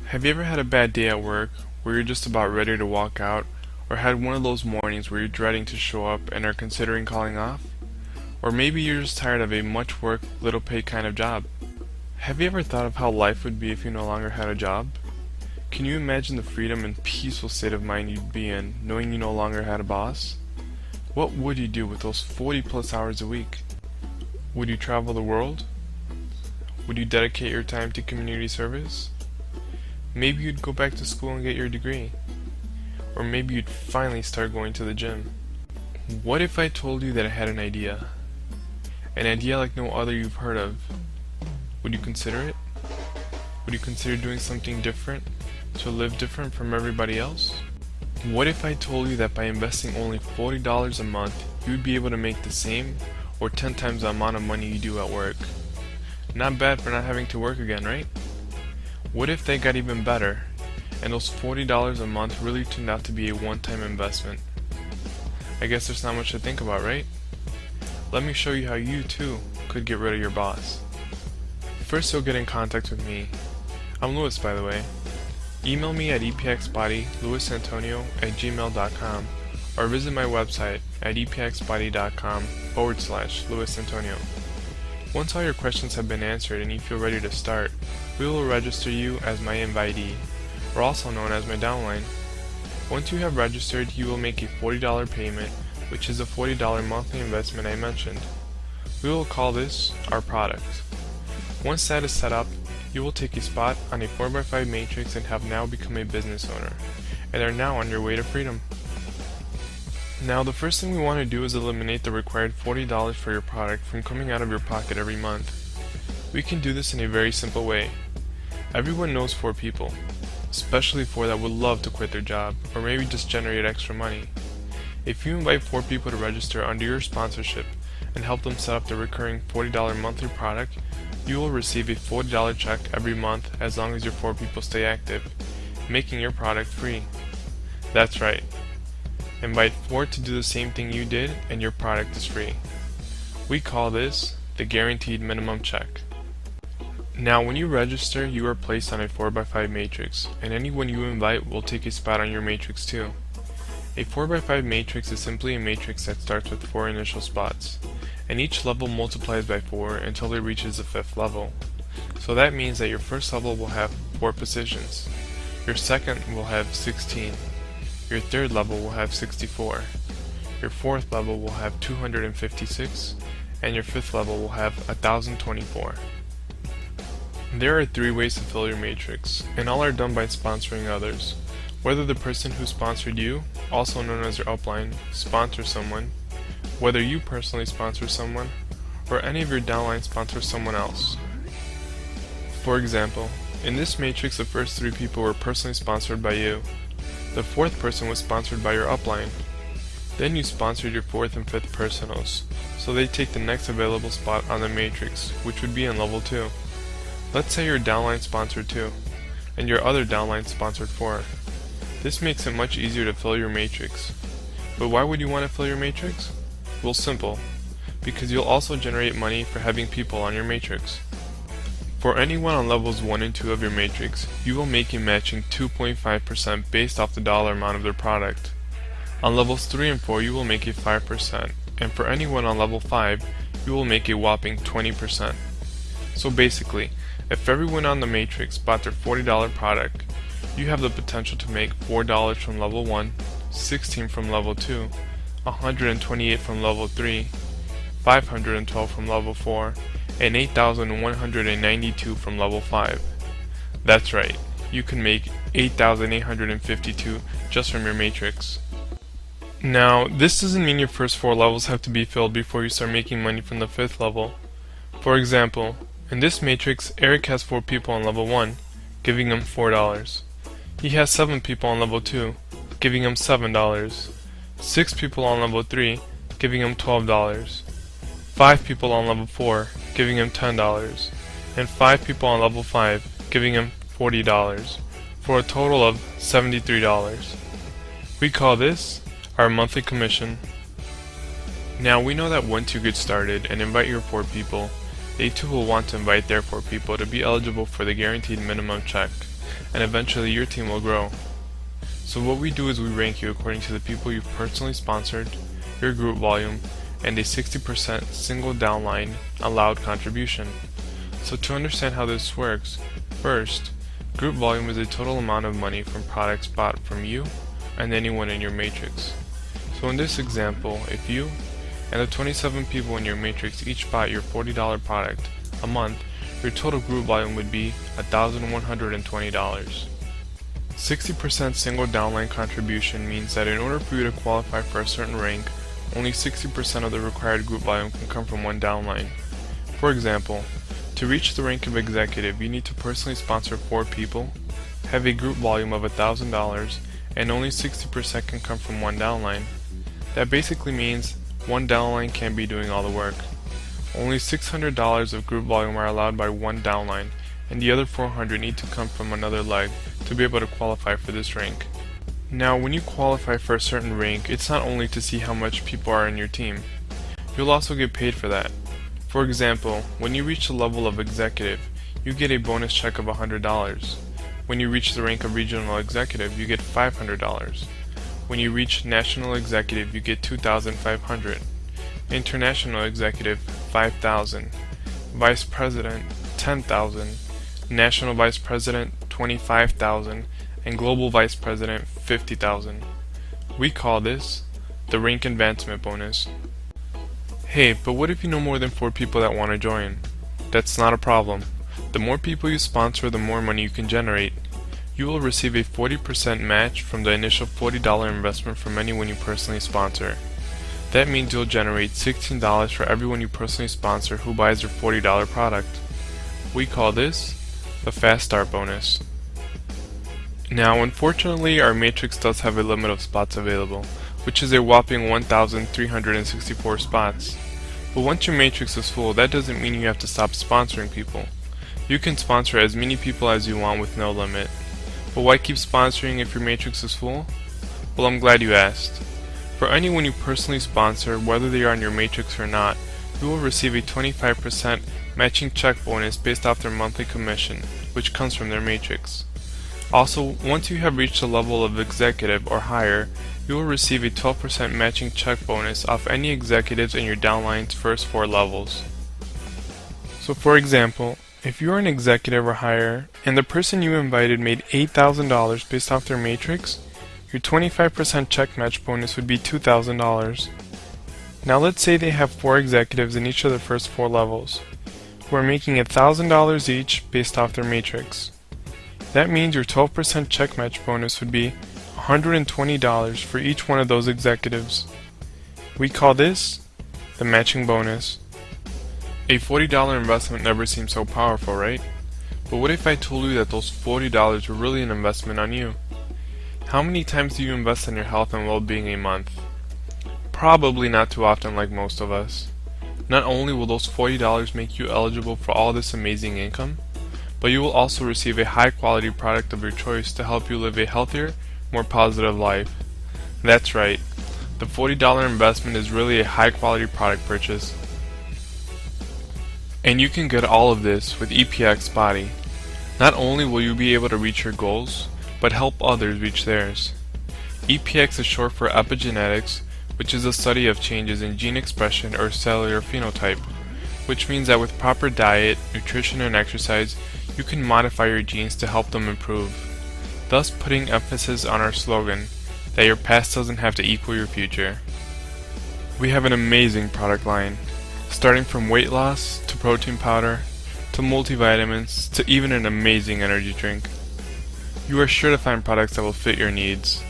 Have you ever had a bad day at work where you're just about ready to walk out, or had one of those mornings where you're dreading to show up and are considering calling off? Or maybe you're just tired of a much work, little pay kind of job. Have you ever thought of how life would be if you no longer had a job? Can you imagine the freedom and peaceful state of mind you'd be in knowing you no longer had a boss? What would you do with those 40 plus hours a week? Would you travel the world? Would you dedicate your time to community service? Maybe you'd go back to school and get your degree. Or maybe you'd finally start going to the gym. What if I told you that I had an idea? An idea like no other you've heard of. Would you consider it? Would you consider doing something different to live different from everybody else? What if I told you that by investing only $40 a month, you would be able to make the same or 10 times the amount of money you do at work? Not bad for not having to work again, right? What if they got even better, and those $40 a month really turned out to be a one-time investment? I guess there's not much to think about, right? Let me show you how you too could get rid of your boss. First, you'll get in contact with me. I'm Louis, by the way. Email me at EPXBody, louisantonio@gmail.com, or visit my website at epxbody.com/louisantonio. Once all your questions have been answered and you feel ready to start, we will register you as my invitee, or also known as my downline. Once you have registered, you will make a $40 payment, which is the $40 monthly investment I mentioned. We will call this our product. Once that is set up, you will take a spot on a 4x5 matrix and have now become a business owner, and are now on your way to freedom. Now, the first thing we want to do is eliminate the required $40 for your product from coming out of your pocket every month. We can do this in a very simple way. Everyone knows 4 people, especially 4 that would love to quit their job, or maybe just generate extra money. If you invite 4 people to register under your sponsorship and help them set up the recurring $40 monthly product, you will receive a $40 check every month as long as your 4 people stay active, making your product free. That's right. Invite 4 to do the same thing you did and your product is free. We call this the guaranteed minimum check. Now, when you register, you are placed on a 4x5 matrix, and anyone you invite will take a spot on your matrix too. A 4x5 matrix is simply a matrix that starts with 4 initial spots, and each level multiplies by 4 until it reaches the 5th level. So that means that your first level will have 4 positions, your second will have 16, your third level will have 64, your fourth level will have 256, and your fifth level will have 1024. There are 3 ways to fill your matrix, and all are done by sponsoring others. Whether the person who sponsored you, also known as your upline, sponsors someone, whether you personally sponsor someone, or any of your downline sponsors someone else. For example, in this matrix the first 3 people were personally sponsored by you. The 4th person was sponsored by your upline. Then you sponsored your 4th and 5th personals, so they take the next available spot on the matrix, which would be in level 2. Let's say your downline sponsored 2, and your other downline sponsored 4. This makes it much easier to fill your matrix. But why would you want to fill your matrix? Well, simple. Because you'll also generate money for having people on your matrix. For anyone on levels 1 and 2 of your matrix, you will make a matching 2.5% based off the dollar amount of their product. On levels 3 and 4 you will make a 5%, and for anyone on level 5, you will make a whopping 20%. So basically, if everyone on the matrix bought their $40 product, you have the potential to make $4 from level 1, 16 from level 2, 128 from level 3, 512 from level 4, and 8,192 from level 5. That's right, you can make 8,852 just from your matrix. Now, this doesn't mean your first 4 levels have to be filled before you start making money from the 5th level. For example, in this matrix, Eric has 4 people on level 1, giving him $4. He has 7 people on level 2, giving him $7. 6 people on level 3, giving him $12. 5 people on level 4, giving him $10, and 5 people on level 5, giving him $40, for a total of $73. We call this our monthly commission. Now, we know that once you get started and invite your 4 people, they too will want to invite their 4 people to be eligible for the guaranteed minimum check, and eventually your team will grow. So what we do is we rank you according to the people you've personally sponsored, your group volume, and a 60% single downline allowed contribution. So to understand how this works, first, group volume is the total amount of money from products bought from you and anyone in your matrix. So in this example, if you and the 27 people in your matrix each bought your $40 product a month, your total group volume would be $1,120. 60% single downline contribution means that in order for you to qualify for a certain rank, only 60% of the required group volume can come from one downline. For example, to reach the rank of executive, you need to personally sponsor 4 people, have a group volume of $1,000, and only 60% can come from one downline. That basically means one downline can't be doing all the work. Only $600 of group volume are allowed by one downline, and the other $400 need to come from another leg to be able to qualify for this rank. Now, when you qualify for a certain rank, it's not only to see how much people are in your team. You'll also get paid for that. For example, when you reach the level of executive, you get a bonus check of $100. When you reach the rank of regional executive, you get $500. When you reach national executive, you get $2,500. International executive, $5,000. Vice president, $10,000. National vice president, $25,000. And global vice president, $50,000. We call this the rank advancement bonus. Hey, but what if you know more than 4 people that want to join? That's not a problem. The more people you sponsor, the more money you can generate. You will receive a 40% match from the initial $40 investment from anyone you personally sponsor. That means you'll generate $16 for everyone you personally sponsor who buys your $40 product. We call this the Fast Start bonus. Now, unfortunately, our matrix does have a limit of spots available, which is a whopping 1,364 spots. But once your matrix is full, that doesn't mean you have to stop sponsoring people. You can sponsor as many people as you want with no limit. But why keep sponsoring if your matrix is full? Well, I'm glad you asked. For anyone you personally sponsor, whether they are on your matrix or not, you will receive a 25% matching check bonus based off their monthly commission, which comes from their matrix. Also, once you have reached the level of executive or higher, you will receive a 12% matching check bonus off any executives in your downline's first 4 levels. So for example, if you are an executive or higher, and the person you invited made $8,000 based off their matrix, your 25% check match bonus would be $2,000. Now let's say they have 4 executives in each of the first 4 levels, who are making $1,000 each based off their matrix. That means your 12% check match bonus would be $120 for each one of those executives. We call this the matching bonus. A $40 investment never seems so powerful, right? But what if I told you that those $40 were really an investment on you? How many times do you invest in your health and well-being a month? Probably not too often like most of us. Not only will those $40 make you eligible for all this amazing income, but you will also receive a high-quality product of your choice to help you live a healthier, more positive life. That's right, the $40 investment is really a high-quality product purchase. And you can get all of this with EPX Body. Not only will you be able to reach your goals, but help others reach theirs. EPX is short for epigenetics, which is the study of changes in gene expression or cellular phenotype, which means that with proper diet, nutrition, and exercise, you can modify your genes to help them improve, thus putting emphasis on our slogan, that your past doesn't have to equal your future. We have an amazing product line, starting from weight loss, to protein powder, to multivitamins, to even an amazing energy drink. You are sure to find products that will fit your needs.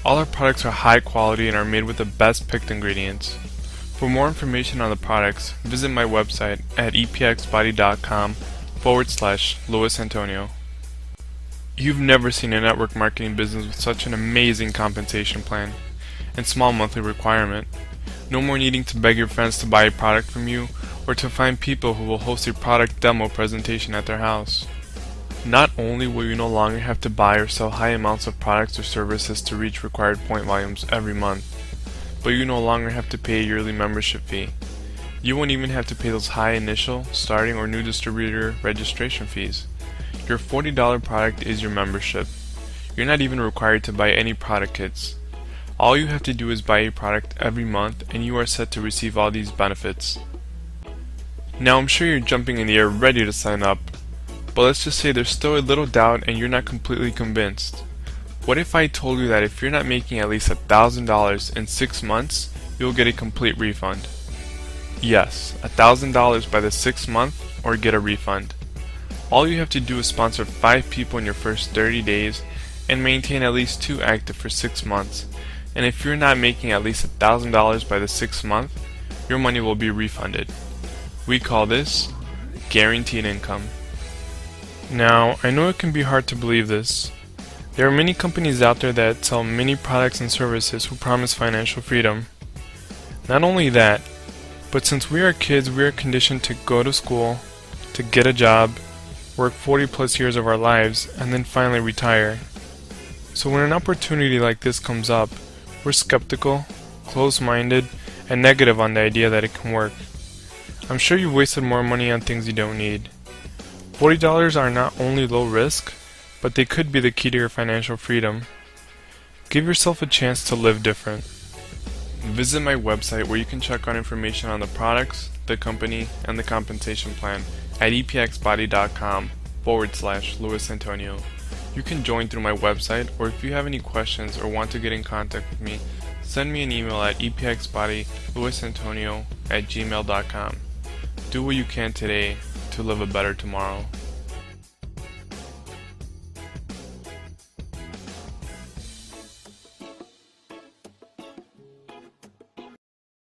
All our products are high quality and are made with the best picked ingredients. For more information on the products, visit my website at epxbody.com/Luis Antonio. You've never seen a network marketing business with such an amazing compensation plan and small monthly requirement. No more needing to beg your friends to buy a product from you or to find people who will host a product demo presentation at their house. Not only will you no longer have to buy or sell high amounts of products or services to reach required point volumes every month, but you no longer have to pay a yearly membership fee. You won't even have to pay those high initial, starting, or new distributor registration fees. Your $40 product is your membership. You're not even required to buy any product kits. All you have to do is buy a product every month and you are set to receive all these benefits. Now I'm sure you're jumping in the air ready to sign up, but let's just say there's still a little doubt and you're not completely convinced. What if I told you that if you're not making at least $1,000 in 6 months, you'll get a complete refund? Yes, $1,000 by the 6th month or get a refund. All you have to do is sponsor 5 people in your first 30 days and maintain at least 2 active for 6 months. And if you're not making at least $1,000 by the 6th month, your money will be refunded. We call this guaranteed income. Now, I know it can be hard to believe this. There are many companies out there that sell many products and services who promise financial freedom. Not only that, but since we are kids, we are conditioned to go to school, to get a job, work 40 plus years of our lives, and then finally retire. So when an opportunity like this comes up, we're skeptical, closed-minded, and negative on the idea that it can work. I'm sure you've wasted more money on things you don't need. $40 are not only low risk, but they could be the key to your financial freedom. Give yourself a chance to live different. Visit my website where you can check out information on the products, the company, and the compensation plan at epxbody.com/Luis Antonio. You can join through my website, or if you have any questions or want to get in contact with me, send me an email at epxbodyluisantonio@gmail.com. Do what you can today to live a better tomorrow.